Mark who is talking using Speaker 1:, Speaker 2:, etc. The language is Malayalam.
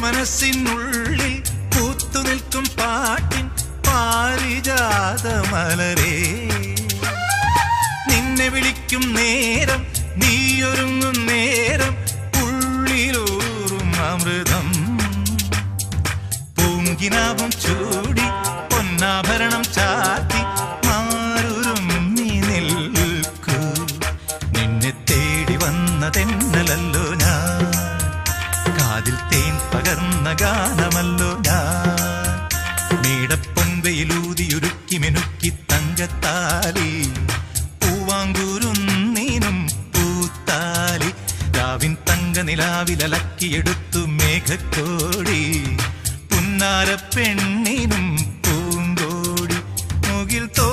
Speaker 1: മനസ്സിനുള്ളിൽ പൂത്തു നിൽക്കും പാട്ടിൻ പാരിജാത മലരേ, നിന്നെ വിളിക്കും നേരം നീയൊരുങ്ങും നേരം ഉള്ളിലൂറും അമൃതം. പൂങ്കിനാവും ചൂടി പൊന്നാഭരണം ചാത്തി മാറുരുമ്മി നിൽക്കൂ. നിന്നെ തേടി വന്നതെന്നലല്ലോ ഞാൻ, കാതിൽ തേൻ പകർന്ന ഗാനമല്ലോ ഞാൻ. മേടപ്പൊങ്കയിലൂതിയുരുക്കി മിനുക്കി തങ്കത്താലി പൂവാങ്കുരുന്നീനും പൂത്താലി. രാവിൻ തങ്ക നിലാവിലലക്കിയെടുത്തു മേഘക്കോടി പുന്നാര പെണ്ണിനും പൂങ്കോടി. മുകിൽ തോ